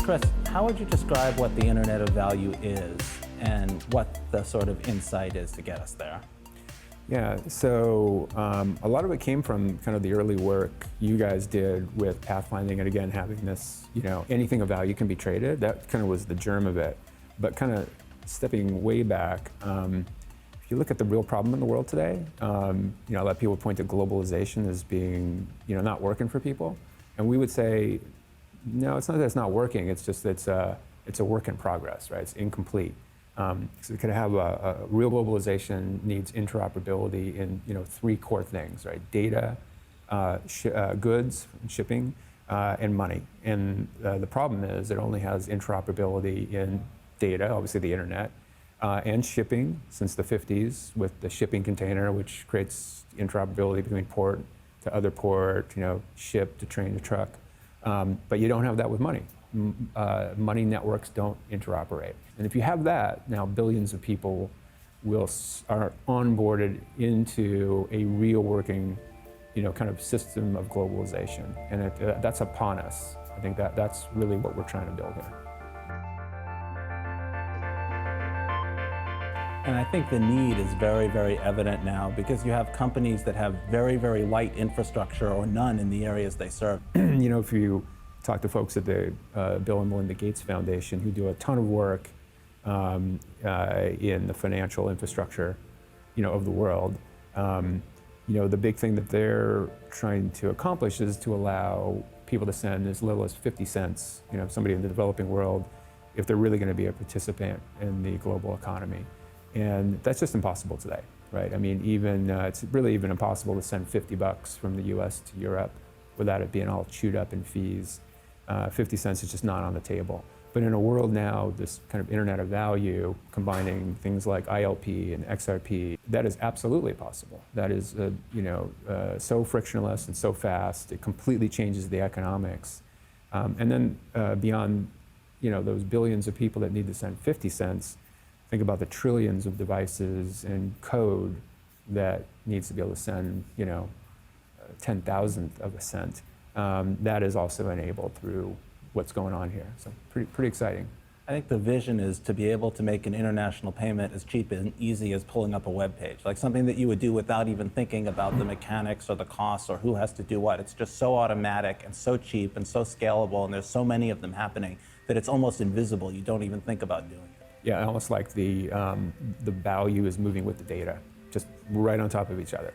Chris, how would you describe what the Internet of Value is and what the sort of insight is to get us there? Yeah, so a lot of it came from kind of the early work you guys did with pathfinding, and again, having this, anything of value can be traded. That kind of was the germ of it. But kind of stepping way back, if you look at the real problem in the world today, a lot of people point to globalization as being, not working for people. And we would say, no, it's not that it's not working, it's just it's a work in progress, right? It's incomplete. So you could have a real globalization needs interoperability in three core things, right? Data, goods, shipping, and money. And the problem is it only has interoperability in data, obviously the internet, and shipping since the 50s with the shipping container, which creates interoperability between port to other port, ship to train to truck. But you don't have that with money. Money networks don't interoperate. And if you have that, now billions of people are onboarded into a real working, kind of system of globalization. And that's upon us. I think that's really what we're trying to build here. And I think the need is very, very evident now because you have companies that have very, very light infrastructure or none in the areas they serve. If you talk to folks at the Bill and Melinda Gates Foundation who do a ton of work in the financial infrastructure, of the world, the big thing that they're trying to accomplish is to allow people to send as little as 50 cents, somebody in the developing world, if they're really going to be a participant in the global economy. And that's just impossible today, right? I mean, it's really even impossible to send $50 from the US to Europe without it being all chewed up in fees. 50 cents is just not on the table. But in a world now, this kind of Internet of Value, combining things like ILP and XRP, that is absolutely possible. That is, so frictionless and so fast, it completely changes the economics. And then beyond, those billions of people that need to send 50 cents, think about the trillions of devices and code that needs to be able to send, 10,000th of a cent. That is also enabled through what's going on here. So pretty exciting. I think the vision is to be able to make an international payment as cheap and easy as pulling up a web page, like something that you would do without even thinking about the mechanics or the costs or who has to do what. It's just so automatic and so cheap and so scalable, and there's so many of them happening that it's almost invisible. You don't even think about doing it. Yeah, almost like the value is moving with the data, just right on top of each other.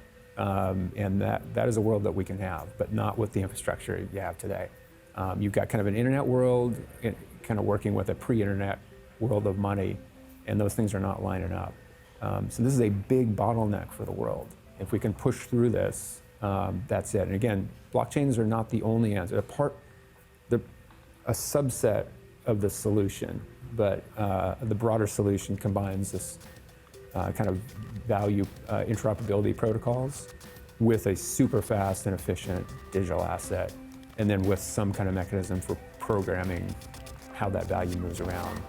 And that is a world that we can have, but not with the infrastructure you have today. You've got kind of an internet world, kind of working with a pre-internet world of money, and those things are not lining up. So this is a big bottleneck for the world. If we can push through this, that's it. And again, blockchains are not the only answer. They're a subset of the solution, but the broader solution combines this kind of value interoperability protocols with a super fast and efficient digital asset, and then with some kind of mechanism for programming how that value moves around.